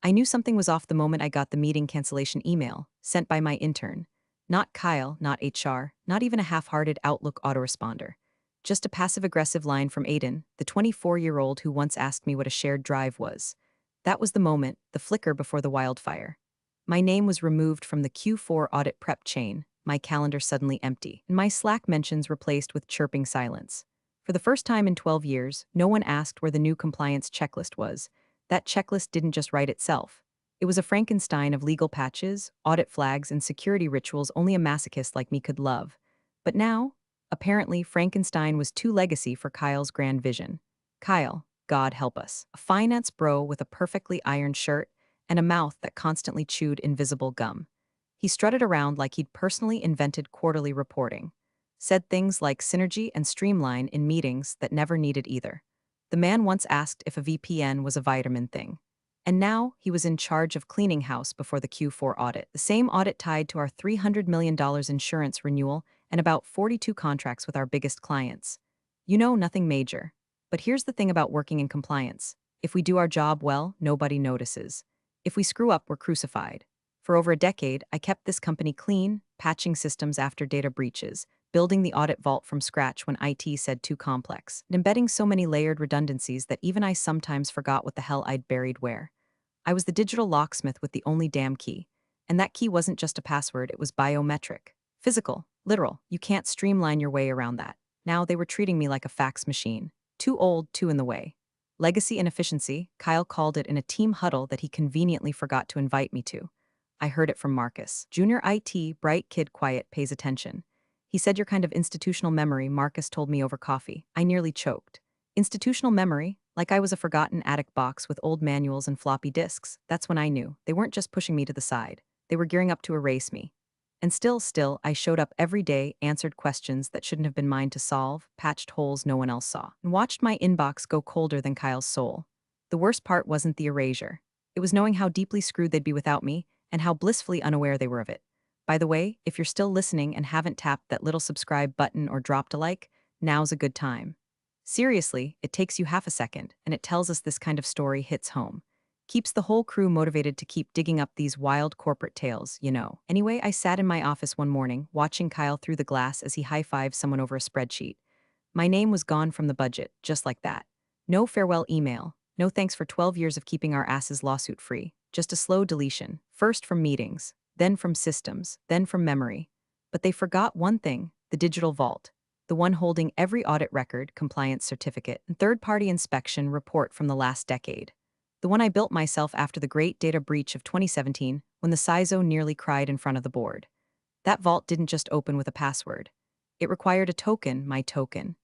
I knew something was off the moment I got the meeting cancellation email, sent by my intern. Not Kyle, not HR, not even a half-hearted Outlook autoresponder. Just a passive-aggressive line from Aiden, the 24-year-old who once asked me what a shared drive was. That was the moment, the flicker before the wildfire. My name was removed from the Q4 audit prep chain, my calendar suddenly empty, and my Slack mentions replaced with chirping silence. For the first time in 12 years, no one asked where the new compliance checklist was. That checklist didn't just write itself. It was a Frankenstein of legal patches, audit flags, and security rituals only a masochist like me could love. But now, apparently, Frankenstein was too legacy for Kyle's grand vision. Kyle, God help us, a finance bro with a perfectly ironed shirt and a mouth that constantly chewed invisible gum. He strutted around like he'd personally invented quarterly reporting. Said things like synergy and streamline in meetings that never needed either. The man once asked if a VPN was a vitamin thing. And now he was in charge of cleaning house before the Q4 audit, the same audit tied to our $300 million insurance renewal and about 42 contracts with our biggest clients. You know, nothing major. But here's the thing about working in compliance. If we do our job well, nobody notices. If we screw up, we're crucified. For over a decade, I kept this company clean, patching systems after data breaches, building the audit vault from scratch when IT said too complex, and embedding so many layered redundancies that even I sometimes forgot what the hell I'd buried where. I was the digital locksmith with the only damn key. And that key wasn't just a password, it was biometric. Physical, literal, you can't streamline your way around that. Now they were treating me like a fax machine. Too old, too in the way. Legacy inefficiency, Kyle called it in a team huddle that he conveniently forgot to invite me to. I heard it from Marcus. Junior IT, bright kid, quiet, pays attention. He said your kind of institutional memory, Marcus told me over coffee. I nearly choked. Institutional memory? Like I was a forgotten attic box with old manuals and floppy disks. That's when I knew. They weren't just pushing me to the side. They were gearing up to erase me. And still, I showed up every day, answered questions that shouldn't have been mine to solve, patched holes no one else saw, and watched my inbox go colder than Kyle's soul. The worst part wasn't the erasure. It was knowing how deeply screwed they'd be without me, and how blissfully unaware they were of it. By the way, if you're still listening and haven't tapped that little subscribe button or dropped a like, now's a good time. Seriously, it takes you half a second, and it tells us this kind of story hits home. Keeps the whole crew motivated to keep digging up these wild corporate tales, you know. Anyway, I sat in my office one morning, watching Kyle through the glass as he high-fived someone over a spreadsheet. My name was gone from the budget, just like that. No farewell email, no thanks for 12 years of keeping our asses lawsuit-free. Just a slow deletion, first from meetings, then from systems, then from memory. But they forgot one thing, the digital vault. The one holding every audit record, compliance certificate, and third-party inspection report from the last decade. The one I built myself after the great data breach of 2017 when the CISO nearly cried in front of the board. That vault didn't just open with a password. It required a token, my token.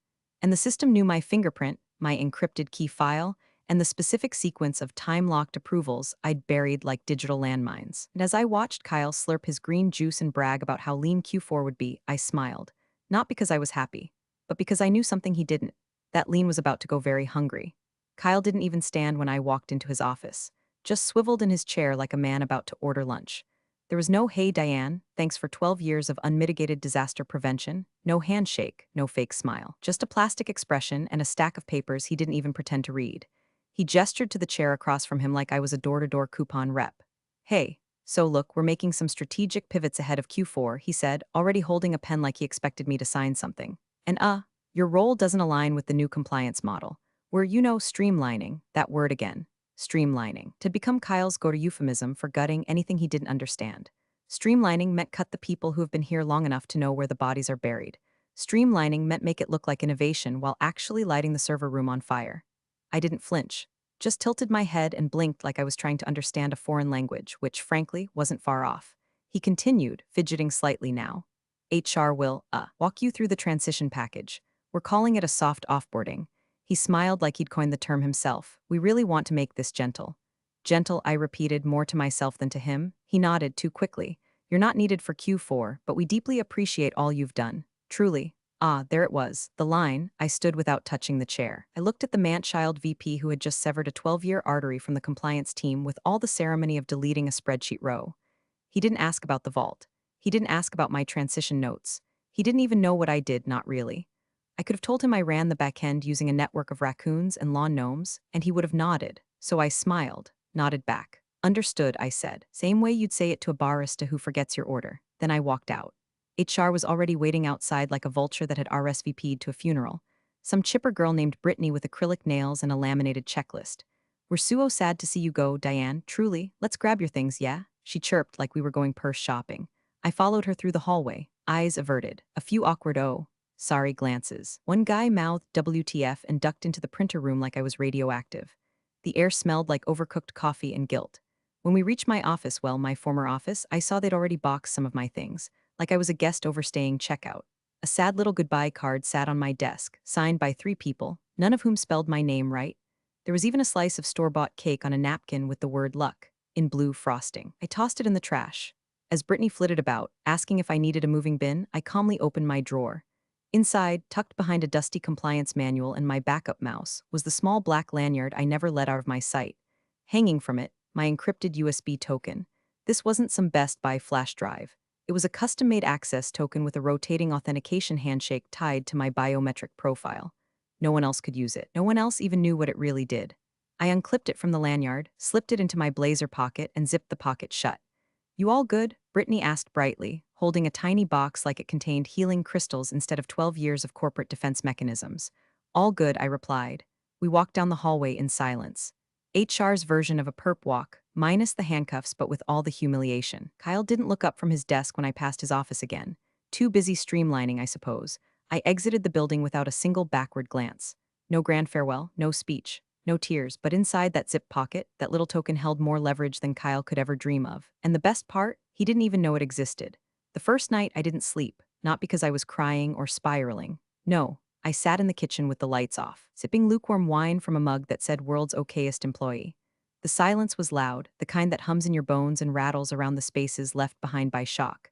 And the system knew my fingerprint, my encrypted key file, and the specific sequence of time-locked approvals I'd buried like digital landmines. And as I watched Kyle slurp his green juice and brag about how lean Q4 would be, I smiled. Not because I was happy, but because I knew something he didn't. That lean was about to go very hungry. Kyle didn't even stand when I walked into his office, just swiveled in his chair like a man about to order lunch. There was no "Hey Diane, thanks for 12 years of unmitigated disaster prevention," no handshake, no fake smile, just a plastic expression and a stack of papers he didn't even pretend to read. He gestured to the chair across from him like I was a door-to-door coupon rep. "Hey, so look, we're making some strategic pivots ahead of Q4, he said, already holding a pen like he expected me to sign something. And your role doesn't align with the new compliance model. We're, streamlining, that word again. Streamlining. To become Kyle's go-to euphemism for gutting anything he didn't understand. Streamlining meant cut the people who have been here long enough to know where the bodies are buried. Streamlining meant make it look like innovation while actually lighting the server room on fire. I didn't flinch. Just tilted my head and blinked like I was trying to understand a foreign language, which, frankly, wasn't far off. He continued, fidgeting slightly now. HR will, walk you through the transition package. We're calling it a soft offboarding. He smiled like he'd coined the term himself. We really want to make this gentle. Gentle, I repeated, more to myself than to him. He nodded too quickly. You're not needed for Q4, but we deeply appreciate all you've done. Truly. There it was, the line. I stood without touching the chair. I looked at the man-child VP who had just severed a 12-year artery from the compliance team with all the ceremony of deleting a spreadsheet row. He didn't ask about the vault. He didn't ask about my transition notes. He didn't even know what I did, not really. I could have told him I ran the back end using a network of raccoons and lawn gnomes, and he would have nodded. So I smiled, nodded back. Understood, I said. Same way you'd say it to a barista who forgets your order. Then I walked out. HR was already waiting outside like a vulture that had RSVP'd to a funeral. Some chipper girl named Brittany with acrylic nails and a laminated checklist. We're so sad to see you go, Diane. Truly, let's grab your things, yeah? She chirped like we were going purse shopping. I followed her through the hallway, eyes averted, a few awkward sorry glances. One guy mouthed WTF and ducked into the printer room like I was radioactive. The air smelled like overcooked coffee and guilt. When we reached my office, well, my former office, I saw they'd already boxed some of my things, like I was a guest overstaying checkout. A sad little goodbye card sat on my desk, signed by 3 people, none of whom spelled my name right. There was even a slice of store-bought cake on a napkin with the word luck in blue frosting. I tossed it in the trash. As Brittany flitted about, asking if I needed a moving bin, I calmly opened my drawer. Inside, tucked behind a dusty compliance manual and my backup mouse, was the small black lanyard I never let out of my sight. Hanging from it, my encrypted USB token. This wasn't some Best Buy flash drive. It was a custom-made access token with a rotating authentication handshake tied to my biometric profile. No one else could use it. No one else even knew what it really did. I unclipped it from the lanyard, slipped it into my blazer pocket, and zipped the pocket shut. You all good? Brittany asked brightly, holding a tiny box like it contained healing crystals instead of 12 years of corporate defense mechanisms. All good, I replied. We walked down the hallway in silence. HR's version of a perp walk, minus the handcuffs but with all the humiliation. Kyle didn't look up from his desk when I passed his office again. Too busy streamlining, I suppose. I exited the building without a single backward glance. No grand farewell, no speech. No tears, but inside that zip pocket, that little token held more leverage than Kyle could ever dream of. And the best part, he didn't even know it existed. The first night, I didn't sleep, not because I was crying or spiraling. No, I sat in the kitchen with the lights off, sipping lukewarm wine from a mug that said world's okayest employee. The silence was loud, the kind that hums in your bones and rattles around the spaces left behind by shock.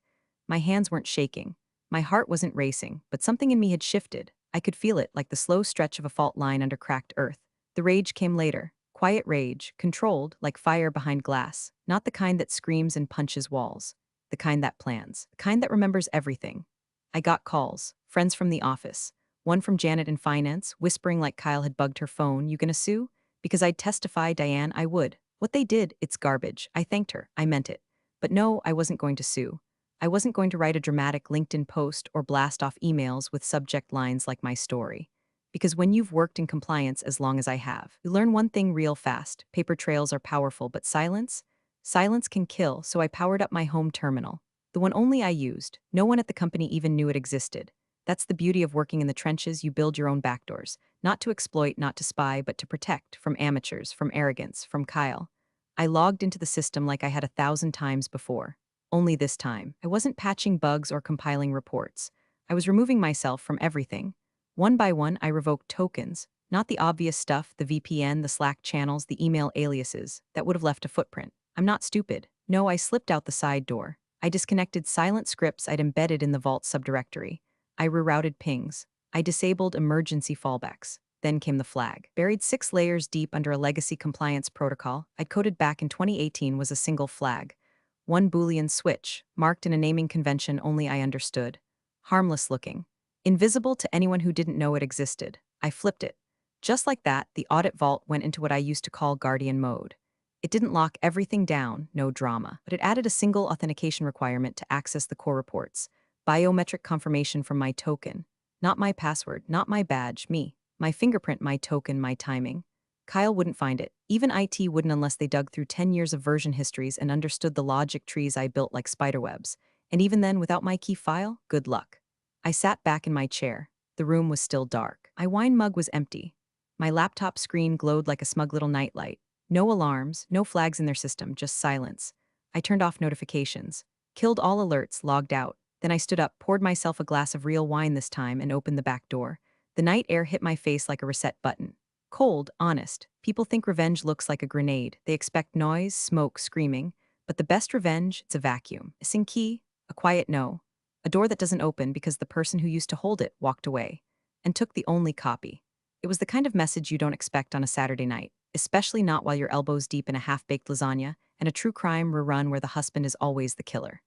My hands weren't shaking. My heart wasn't racing, but something in me had shifted. I could feel it, like the slow stretch of a fault line under cracked earth. The rage came later. Quiet rage, controlled, like fire behind glass. Not the kind that screams and punches walls. The kind that plans. The kind that remembers everything. I got calls. Friends from the office. One from Janet in finance, whispering like Kyle had bugged her phone, "You gonna sue?" Because I'd testify, Diane, I would. What they did, it's garbage. I thanked her. I meant it. But no, I wasn't going to sue. I wasn't going to write a dramatic LinkedIn post or blast off emails with subject lines like my story. Because when you've worked in compliance as long as I have, you learn one thing real fast. Paper trails are powerful, but silence? Silence can kill, so I powered up my home terminal. The one only I used. No one at the company even knew it existed. That's the beauty of working in the trenches. You build your own backdoors. Not to exploit, not to spy, but to protect. From amateurs, from arrogance, from Kyle. I logged into the system like I had 1,000 times before. Only this time, I wasn't patching bugs or compiling reports. I was removing myself from everything. One by one, I revoked tokens, not the obvious stuff, the VPN, the Slack channels, the email aliases, that would have left a footprint. I'm not stupid. No, I slipped out the side door. I disconnected silent scripts I'd embedded in the Vault subdirectory. I rerouted pings. I disabled emergency fallbacks. Then came the flag. Buried 6 layers deep under a legacy compliance protocol I'd coded back in 2018 was a single flag. One Boolean switch, marked in a naming convention only I understood. Harmless looking. Invisible to anyone who didn't know it existed. I flipped it. Just like that, the audit vault went into what I used to call guardian mode. It didn't lock everything down, no drama, but it added a single authentication requirement to access the core reports. Biometric confirmation from my token. Not my password, not my badge, me. My fingerprint, my token, my timing. Kyle wouldn't find it. Even IT wouldn't unless they dug through 10 years of version histories and understood the logic trees I built like spiderwebs. And even then, without my key file, good luck. I sat back in my chair. The room was still dark. My wine mug was empty. My laptop screen glowed like a smug little nightlight. No alarms, no flags in their system, just silence. I turned off notifications. Killed all alerts, logged out. Then I stood up, poured myself a glass of real wine this time, and opened the back door. The night air hit my face like a reset button. Cold, honest. People think revenge looks like a grenade. They expect noise, smoke, screaming. But the best revenge, it's a vacuum. Missing key, a quiet no. A door that doesn't open because the person who used to hold it walked away and took the only copy. It was the kind of message you don't expect on a Saturday night, especially not while you're elbows deep in a half-baked lasagna and a true crime rerun where the husband is always the killer.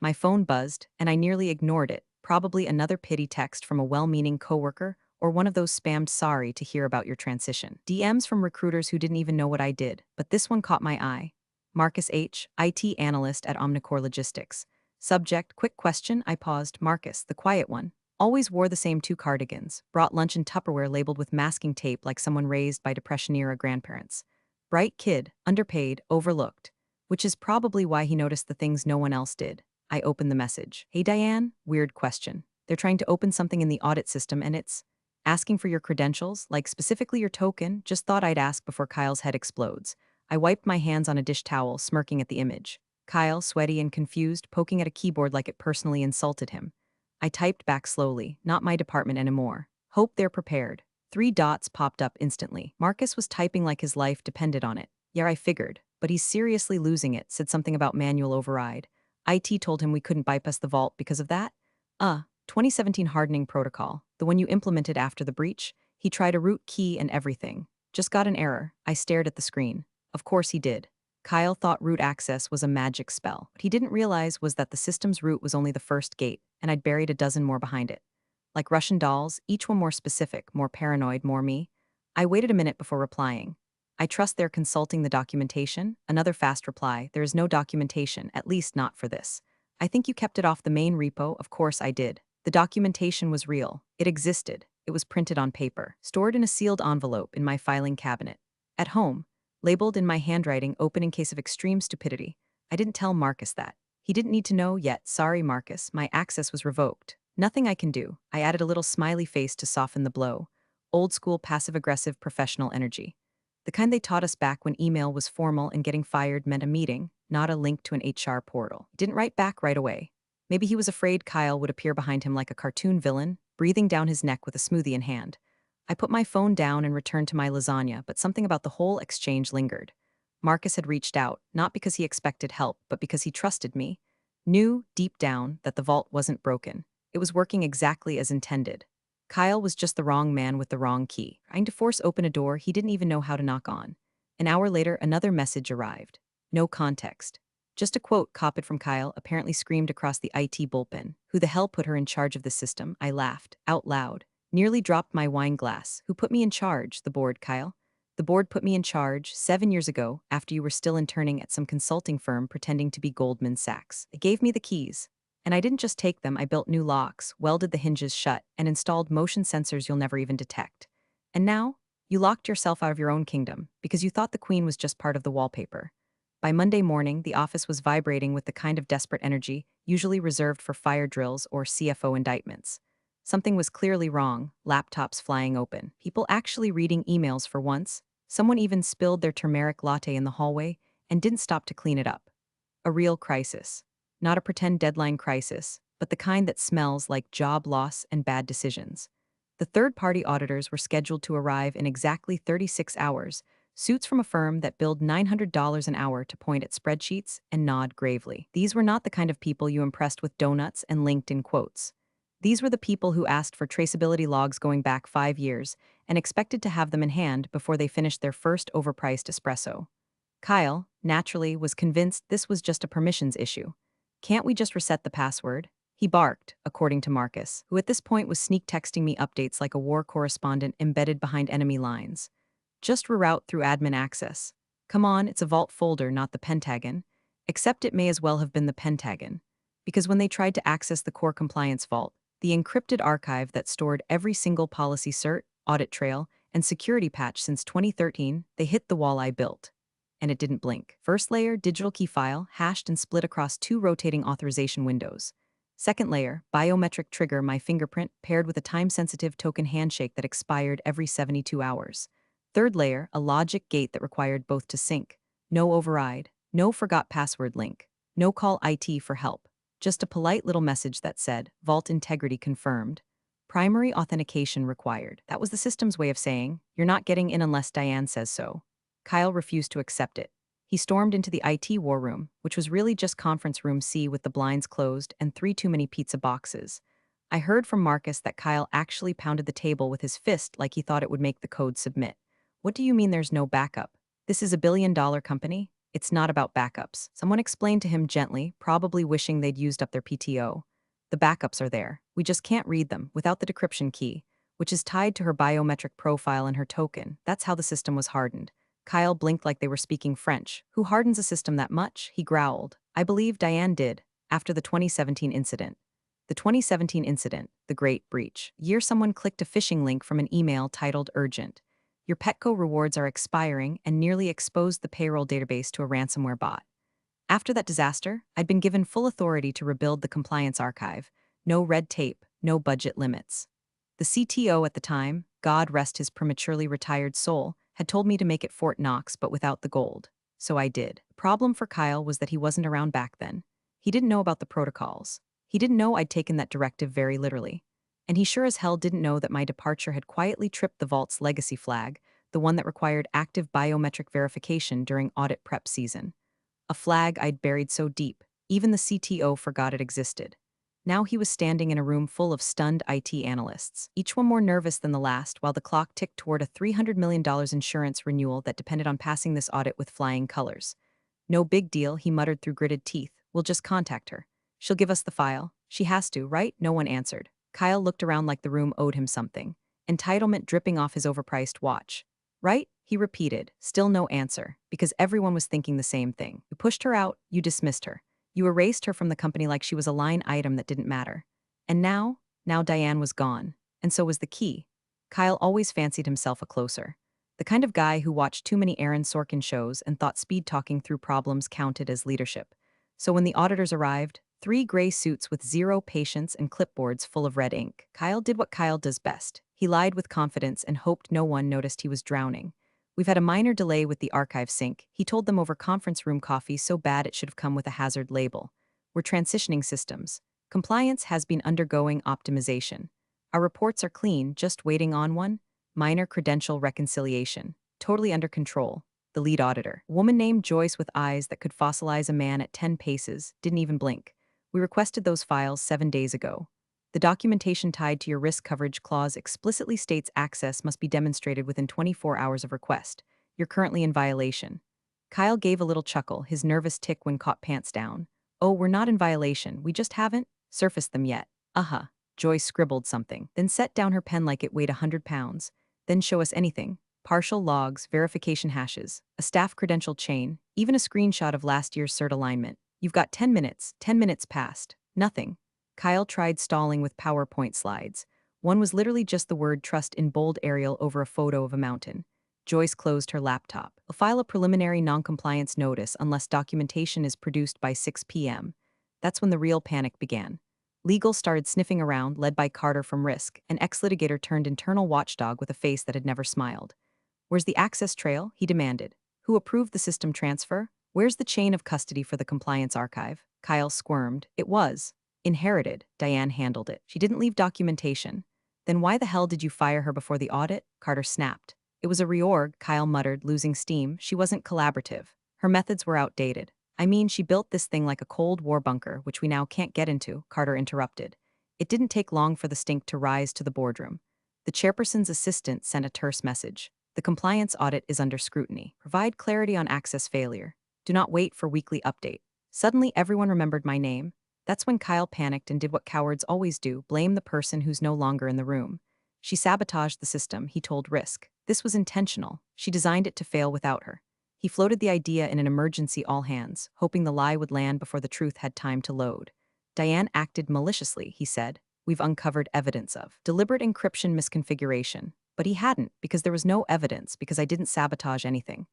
My phone buzzed, and I nearly ignored it, probably another pity text from a well-meaning coworker or one of those spammed "sorry to hear about your transition" DMs from recruiters who didn't even know what I did, but this one caught my eye. Marcus H., IT analyst at Omnicore Logistics. Subject, quick question. I paused. Marcus, the quiet one. Always wore the same two cardigans. Brought lunch in Tupperware labeled with masking tape like someone raised by Depression-era grandparents. Bright kid, underpaid, overlooked. Which is probably why he noticed the things no one else did. I opened the message. Hey Diane? Weird question. They're trying to open something in the audit system and it's asking for your credentials, like specifically your token. Just thought I'd ask before Kyle's head explodes. I wiped my hands on a dish towel, smirking at the image. Kyle, sweaty and confused, poking at a keyboard like it personally insulted him. I typed back slowly, not my department anymore. Hope they're prepared. 3 dots popped up instantly. Marcus was typing like his life depended on it. Yeah, I figured. But he's seriously losing it, said something about manual override. IT told him we couldn't bypass the vault because of that? 2017 hardening protocol, the one you implemented after the breach. He tried a root key and everything. Just got an error. I stared at the screen. Of course he did. Kyle thought root access was a magic spell. What he didn't realize was that the system's root was only the first gate, and I'd buried a dozen more behind it. Like Russian dolls, each one more specific, more paranoid, more me. I waited a minute before replying. I trust they're consulting the documentation. Another fast reply. There is no documentation, at least not for this. I think you kept it off the main repo. Of course I did. The documentation was real. It existed. It was printed on paper, stored in a sealed envelope in my filing cabinet. At home, labeled in my handwriting, open in case of extreme stupidity. I didn't tell Marcus that. He didn't need to know yet. Sorry, Marcus, my access was revoked. Nothing I can do. I added a little smiley face to soften the blow. Old school passive-aggressive professional energy. The kind they taught us back when email was formal and getting fired meant a meeting, not a link to an HR portal. He didn't write back right away. Maybe he was afraid Kyle would appear behind him like a cartoon villain, breathing down his neck with a smoothie in hand. I put my phone down and returned to my lasagna, but something about the whole exchange lingered. Marcus had reached out, not because he expected help, but because he trusted me. Knew, deep down, that the vault wasn't broken. It was working exactly as intended. Kyle was just the wrong man with the wrong key, trying to force open a door he didn't even know how to knock on. An hour later, another message arrived. No context. Just a quote copied from Kyle, apparently screamed across the IT bullpen. Who the hell put her in charge of the system? I laughed, out loud. Nearly dropped my wine glass. Who put me in charge? The board, Kyle. The board put me in charge 7 years ago, after you were still interning at some consulting firm pretending to be Goldman Sachs. They gave me the keys. And I didn't just take them, I built new locks, welded the hinges shut, and installed motion sensors you'll never even detect. And now, you locked yourself out of your own kingdom, because you thought the queen was just part of the wallpaper. By Monday morning, the office was vibrating with the kind of desperate energy usually reserved for fire drills or CFO indictments. Something was clearly wrong, laptops flying open, people actually reading emails for once. Someone even spilled their turmeric latte in the hallway and didn't stop to clean it up. A real crisis. Not a pretend deadline crisis, but the kind that smells like job loss and bad decisions. The third-party auditors were scheduled to arrive in exactly 36 hours, suits from a firm that billed $900 an hour to point at spreadsheets and nod gravely. These were not the kind of people you impressed with donuts and LinkedIn quotes. These were the people who asked for traceability logs going back 5 years and expected to have them in hand before they finished their first overpriced espresso. Kyle, naturally, was convinced this was just a permissions issue. Can't we just reset the password? He barked, according to Marcus, who at this point was sneak texting me updates like a war correspondent embedded behind enemy lines. Just reroute through admin access. Come on, it's a vault folder, not the Pentagon. Except it may as well have been the Pentagon. Because when they tried to access the core compliance vault, the encrypted archive that stored every single policy cert, audit trail, and security patch since 2013, they hit the wall I built. And it didn't blink. First layer, digital key file, hashed and split across 2 rotating authorization windows. Second layer, biometric trigger, my fingerprint, paired with a time-sensitive token handshake that expired every 72 hours. Third layer, a logic gate that required both to sync. No override, no forgot password link, no call IT for help. Just a polite little message that said, Vault integrity confirmed. Primary authentication required. That was the system's way of saying, you're not getting in unless Diane says so. Kyle refused to accept it. He stormed into the IT war room, which was really just conference room C with the blinds closed and 3 too many pizza boxes. I heard from Marcus that Kyle actually pounded the table with his fist like he thought it would make the code submit. What do you mean there's no backup? This is a billion-dollar company? It's not about backups. Someone explained to him gently, probably wishing they'd used up their PTO. The backups are there. We just can't read them without the decryption key, which is tied to her biometric profile and her token. That's how the system was hardened. Kyle blinked like they were speaking French. Who hardens a system that much? He growled. I believe Diane did, after the 2017 incident. The 2017 incident, the Great Breach. Year someone clicked a phishing link from an email titled Urgent. Your Petco rewards are expiring and nearly exposed the payroll database to a ransomware bot. After that disaster, I'd been given full authority to rebuild the compliance archive. No red tape, no budget limits. The CTO at the time, God rest his prematurely retired soul, had told me to make it Fort Knox but without the gold. So I did. The problem for Kyle was that he wasn't around back then. He didn't know about the protocols. He didn't know I'd taken that directive very literally. And he sure as hell didn't know that my departure had quietly tripped the vault's legacy flag, the one that required active biometric verification during audit prep season. A flag I'd buried so deep, even the CTO forgot it existed. Now he was standing in a room full of stunned IT analysts, each one more nervous than the last, while the clock ticked toward a $300 million insurance renewal that depended on passing this audit with flying colors. No big deal, he muttered through gritted teeth. We'll just contact her. She'll give us the file. She has to, right? No one answered. Kyle looked around like the room owed him something. Entitlement dripping off his overpriced watch. Right? He repeated. Still no answer, because everyone was thinking the same thing. You pushed her out, you dismissed her. You erased her from the company like she was a line item that didn't matter. And now Diane was gone. And so was the key. Kyle always fancied himself a closer. The kind of guy who watched too many Aaron Sorkin shows and thought speed talking through problems counted as leadership. So when the auditors arrived, 3 gray suits with 0 patience and clipboards full of red ink, Kyle did what Kyle does best. He lied with confidence and hoped no one noticed he was drowning. We've had a minor delay with the archive sync, he told them over conference room coffee so bad it should have come with a hazard label. We're transitioning systems. Compliance has been undergoing optimization. Our reports are clean, just waiting on one. Minor credential reconciliation. Totally under control. The lead auditor, a woman named Joyce with eyes that could fossilize a man at 10 paces, didn't even blink. We requested those files 7 days ago. The documentation tied to your risk coverage clause explicitly states access must be demonstrated within 24 hours of request. You're currently in violation. Kyle gave a little chuckle, his nervous tick when caught pants down. Oh, we're not in violation, we just haven't surfaced them yet. Uh-huh. Joyce scribbled something, then set down her pen like it weighed 100 pounds. Then show us anything. Partial logs, verification hashes, a staff credential chain, even a screenshot of last year's cert alignment. You've got 10 minutes, 10 minutes passed. Nothing. Kyle tried stalling with PowerPoint slides. One was literally just the word trust in bold Arial over a photo of a mountain. Joyce closed her laptop. I'll file a preliminary noncompliance notice unless documentation is produced by 6 p.m. That's when the real panic began. Legal started sniffing around, led by Carter from Risk, an ex-litigator turned internal watchdog with a face that had never smiled. Where's the access trail? He demanded. Who approved the system transfer? Where's the chain of custody for the compliance archive? Kyle squirmed. It was inherited. Diane handled it. She didn't leave documentation. Then why the hell did you fire her before the audit? Carter snapped. It was a reorg, Kyle muttered, losing steam. She wasn't collaborative. Her methods were outdated. I mean, she built this thing like a Cold War bunker, which we now can't get into, Carter interrupted. It didn't take long for the stink to rise to the boardroom. The chairperson's assistant sent a terse message. The compliance audit is under scrutiny. Provide clarity on access failure. Do not wait for weekly update. Suddenly, everyone remembered my name. That's when Kyle panicked and did what cowards always do, blame the person who's no longer in the room. She sabotaged the system, he told Risk. This was intentional. She designed it to fail without her. He floated the idea in an emergency all-hands, hoping the lie would land before the truth had time to load. Diane acted maliciously, he said. We've uncovered evidence of deliberate encryption misconfiguration. But he hadn't, because there was no evidence, because I didn't sabotage anything.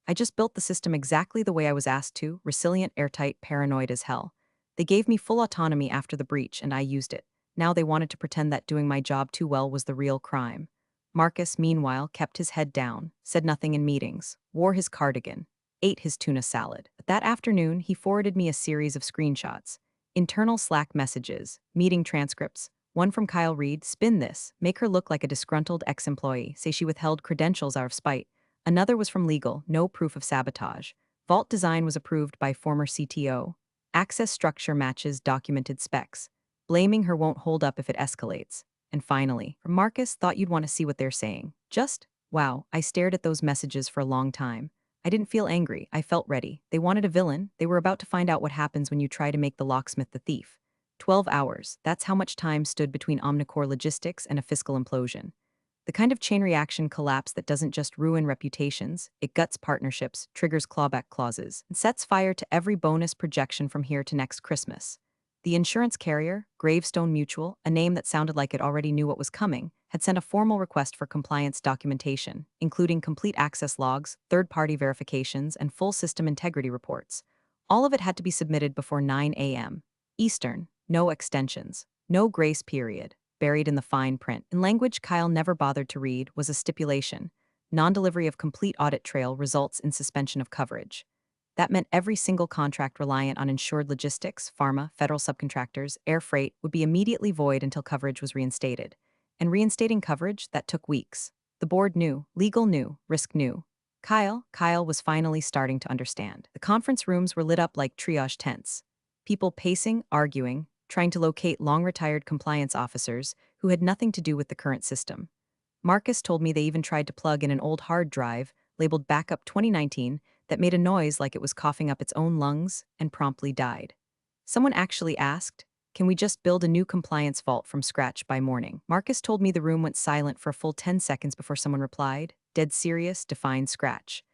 I just built the system exactly the way I was asked to, resilient, airtight, paranoid as hell. They gave me full autonomy after the breach, and I used it. Now they wanted to pretend that doing my job too well was the real crime. Marcus, meanwhile, kept his head down, said nothing in meetings, wore his cardigan, ate his tuna salad. But that afternoon, he forwarded me a series of screenshots. Internal Slack messages, meeting transcripts. One from Kyle Reed, spin this, make her look like a disgruntled ex-employee, say she withheld credentials out of spite. Another was from legal, no proof of sabotage. Vault design was approved by former CTO. Access structure matches documented specs. Blaming her won't hold up if it escalates. And finally, from Marcus, thought you'd want to see what they're saying. Just, wow, I stared at those messages for a long time. I didn't feel angry, I felt ready. They wanted a villain, they were about to find out what happens when you try to make the locksmith the thief. 12 hours, that's how much time stood between Omnicore logistics and a fiscal implosion. The kind of chain reaction collapse that doesn't just ruin reputations, it guts partnerships, triggers clawback clauses, and sets fire to every bonus projection from here to next Christmas. The insurance carrier, Gravestone Mutual, a name that sounded like it already knew what was coming, had sent a formal request for compliance documentation, including complete access logs, third-party verifications, and full system integrity reports. All of it had to be submitted before 9 a.m. Eastern, no extensions, no grace period. Buried in the fine print, in language Kyle never bothered to read, was a stipulation. Non-delivery of complete audit trail results in suspension of coverage. That meant every single contract reliant on insured logistics, pharma, federal subcontractors, air freight would be immediately void until coverage was reinstated. And reinstating coverage, that took weeks. The board knew, legal knew, risk knew. Kyle was finally starting to understand. The conference rooms were lit up like triage tents. People pacing, arguing, trying to locate long-retired compliance officers who had nothing to do with the current system. Marcus told me they even tried to plug in an old hard drive, labeled Backup 2019, that made a noise like it was coughing up its own lungs and promptly died. Someone actually asked, "Can we just build a new compliance vault from scratch by morning?" Marcus told me the room went silent for a full 10 seconds before someone replied, dead serious, defined scratch.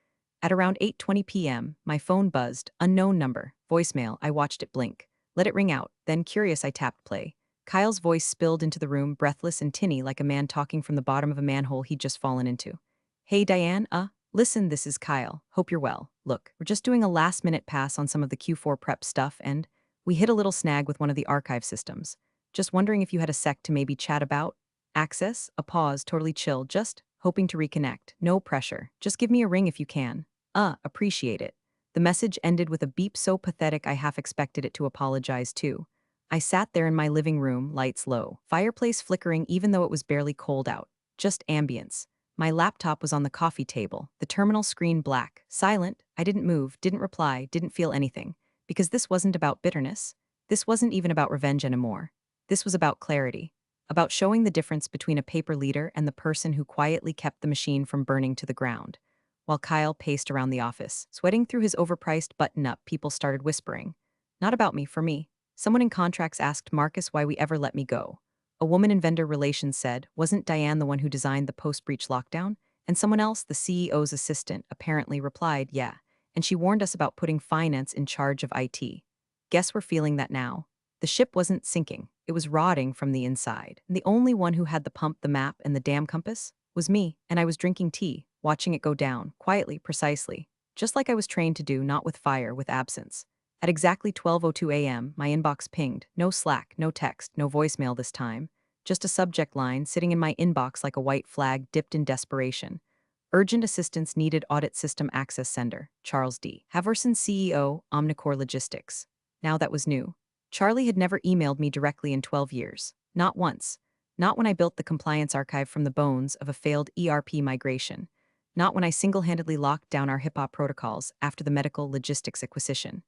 At around 8:20 p.m., my phone buzzed, unknown number, voicemail. I watched it blink. Let it ring out, then curious I tapped play. Kyle's voice spilled into the room, breathless and tinny like a man talking from the bottom of a manhole he'd just fallen into. "Hey Diane, listen, this is Kyle. Hope you're well. Look, we're just doing a last-minute pass on some of the Q4 prep stuff and we hit a little snag with one of the archive systems. Just wondering if you had a sec to maybe chat about access." A pause, totally chill, just hoping to reconnect. No pressure. Just give me a ring if you can. Appreciate it. The message ended with a beep so pathetic I half expected it to apologize too. I sat there in my living room, lights low, fireplace flickering even though it was barely cold out. Just ambience. My laptop was on the coffee table, the terminal screen black, silent. I didn't move, didn't reply, didn't feel anything. Because this wasn't about bitterness. This wasn't even about revenge anymore. This was about clarity. About showing the difference between a paper leader and the person who quietly kept the machine from burning to the ground. While Kyle paced around the office, sweating through his overpriced button-up, people started whispering. Not about me, for me. Someone in contracts asked Marcus why we ever let me go. A woman in vendor relations said, wasn't Diane the one who designed the post-breach lockdown? And someone else, the CEO's assistant, apparently replied, yeah. And she warned us about putting finance in charge of IT. Guess we're feeling that now. The ship wasn't sinking. It was rotting from the inside. And the only one who had the pump, the map, and the damn compass was me, and I was drinking tea, watching it go down, quietly, precisely, just like I was trained to do, not with fire, with absence. At exactly 12:02 a.m., my inbox pinged. No Slack, no text, no voicemail this time. Just a subject line sitting in my inbox like a white flag dipped in desperation. Urgent assistance needed, audit system access sender, Charles D. Haverson, CEO, Omnicore Logistics. Now that was new. Charlie had never emailed me directly in 12 years. Not once. Not when I built the compliance archive from the bones of a failed ERP migration. Not when I single-handedly locked down our HIPAA protocols after the medical logistics acquisition.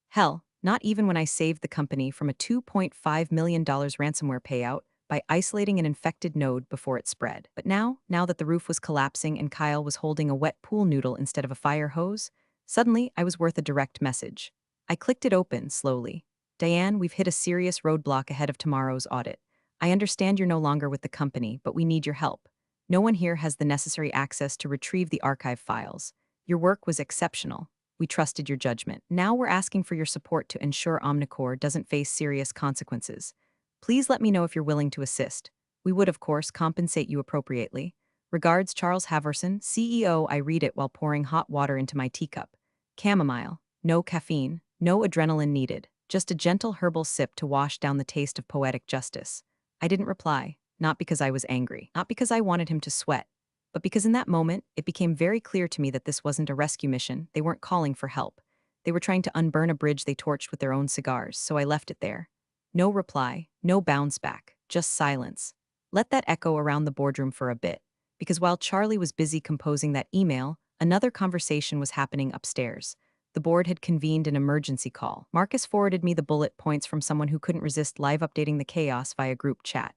Hell, not even when I saved the company from a $2.5 million ransomware payout by isolating an infected node before it spread. But now that the roof was collapsing and Kyle was holding a wet pool noodle instead of a fire hose, suddenly I was worth a direct message. I clicked it open, slowly. Diane, we've hit a serious roadblock ahead of tomorrow's audit. I understand you're no longer with the company, but we need your help. No one here has the necessary access to retrieve the archive files. Your work was exceptional. We trusted your judgment. Now we're asking for your support to ensure Omnicore doesn't face serious consequences. Please let me know if you're willing to assist. We would, of course, compensate you appropriately. Regards, Charles Haverson, CEO. I read it while pouring hot water into my teacup. Chamomile. No caffeine. No adrenaline needed. Just a gentle herbal sip to wash down the taste of poetic justice. I didn't reply. Not because I was angry, not because I wanted him to sweat, but because in that moment, it became very clear to me that this wasn't a rescue mission. They weren't calling for help. They were trying to unburn a bridge they torched with their own cigars, so I left it there. No reply, no bounce back, just silence. Let that echo around the boardroom for a bit, because while Charlie was busy composing that email, another conversation was happening upstairs. The board had convened an emergency call. Marcus forwarded me the bullet points from someone who couldn't resist live updating the chaos via group chat.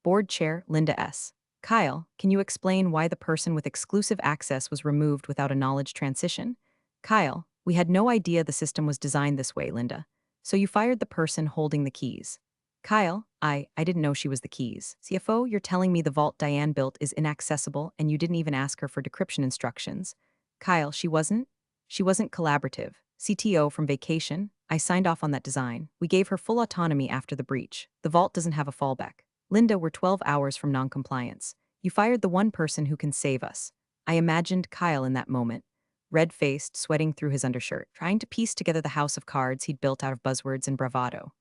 Board Chair, Linda S. Kyle, can you explain why the person with exclusive access was removed without a knowledge transition? Kyle, we had no idea the system was designed this way, Linda. So you fired the person holding the keys. Kyle, I didn't know she was the keys. CFO, you're telling me the vault Diane built is inaccessible and you didn't even ask her for decryption instructions. Kyle, she wasn't? She wasn't collaborative. CTO from vacation. I signed off on that design. We gave her full autonomy after the breach. The vault doesn't have a fallback. Linda, we're 12 hours from noncompliance. You fired the one person who can save us. I imagined Kyle in that moment, red-faced, sweating through his undershirt, trying to piece together the house of cards he'd built out of buzzwords and bravado.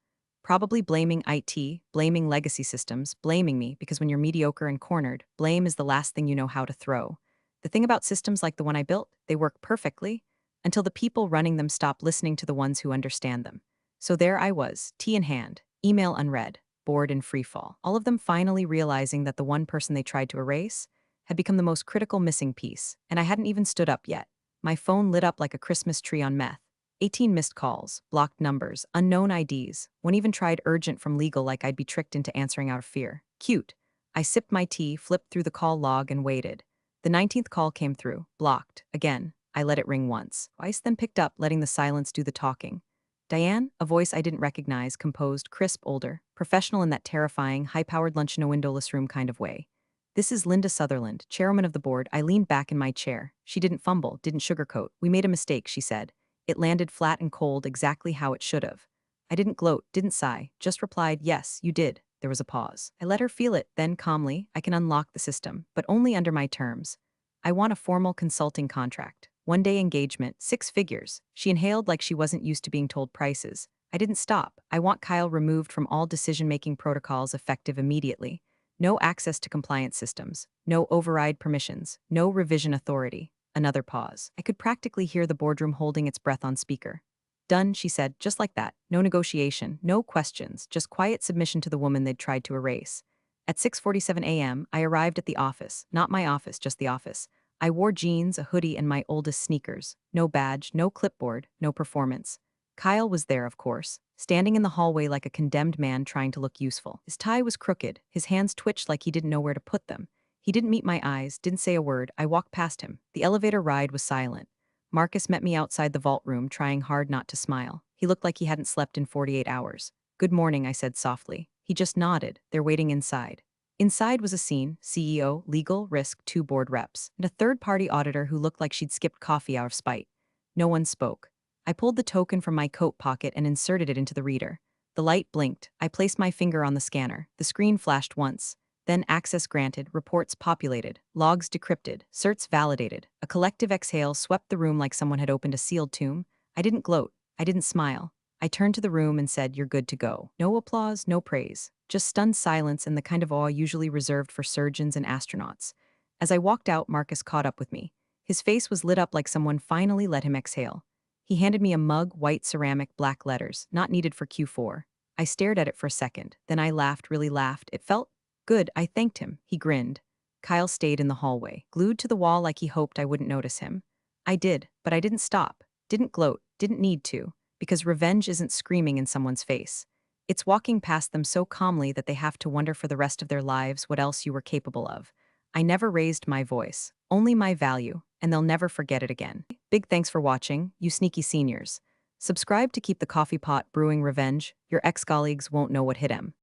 Probably blaming IT, blaming legacy systems, blaming me because when you're mediocre and cornered, blame is the last thing you know how to throw. The thing about systems like the one I built, they work perfectly until the people running them stop listening to the ones who understand them. So there I was, tea in hand, email unread, bored in freefall. All of them finally realizing that the one person they tried to erase had become the most critical missing piece, and I hadn't even stood up yet. My phone lit up like a Christmas tree on meth. 18 missed calls, blocked numbers, unknown IDs. One even tried urgent from legal like I'd be tricked into answering out of fear. Cute. I sipped my tea, flipped through the call log, and waited. The 19th call came through. Blocked. Again. I let it ring once. Twice, then picked up, letting the silence do the talking. Diane, a voice I didn't recognize, composed, crisp, older, professional in that terrifying, high-powered lunch in a windowless room kind of way. This is Linda Sutherland, chairwoman of the board. I leaned back in my chair. She didn't fumble, didn't sugarcoat. We made a mistake, she said. It landed flat and cold, exactly how it should have. I didn't gloat, didn't sigh, just replied, yes, you did. There was a pause. I let her feel it, then calmly, I can unlock the system, but only under my terms. I want a formal consulting contract. 1-day engagement, 6 figures. She inhaled like she wasn't used to being told prices. I didn't stop. I want Kyle removed from all decision-making protocols effective immediately. No access to compliance systems. No override permissions. No revision authority. Another pause. I could practically hear the boardroom holding its breath on speaker. Done, she said, just like that. No negotiation, no questions, just quiet submission to the woman they'd tried to erase. At 6:47 a.m., I arrived at the office. Not my office, just the office. I wore jeans, a hoodie, and my oldest sneakers. No badge, no clipboard, no performance. Kyle was there, of course, standing in the hallway like a condemned man trying to look useful. His tie was crooked, his hands twitched like he didn't know where to put them. He didn't meet my eyes, didn't say a word. I walked past him. The elevator ride was silent. Marcus met me outside the vault room, trying hard not to smile. He looked like he hadn't slept in 48 hours. Good morning, I said softly. He just nodded. They're waiting inside. Inside was a scene: CEO, legal, risk, 2 board reps, and a third-party auditor who looked like she'd skipped coffee out of spite. No one spoke. I pulled the token from my coat pocket and inserted it into the reader. The light blinked. I placed my finger on the scanner. The screen flashed once. Then access granted, reports populated, logs decrypted, certs validated. A collective exhale swept the room like someone had opened a sealed tomb. I didn't gloat. I didn't smile. I turned to the room and said, "You're good to go." No applause, no praise. Just stunned silence and the kind of awe usually reserved for surgeons and astronauts. As I walked out, Marcus caught up with me. His face was lit up like someone finally let him exhale. He handed me a mug, white ceramic, black letters, not needed for Q4. I stared at it for a second. Then I laughed, really laughed. It felt good. I thanked him. He grinned. Kyle stayed in the hallway, glued to the wall like he hoped I wouldn't notice him. I did, but I didn't stop. Didn't gloat. Didn't need to. Because revenge isn't screaming in someone's face. It's walking past them so calmly that they have to wonder for the rest of their lives what else you were capable of. I never raised my voice, only my value, and they'll never forget it again. Big thanks for watching, you sneaky seniors. Subscribe to keep the coffee pot brewing revenge. Your ex-colleagues won't know what hit 'em.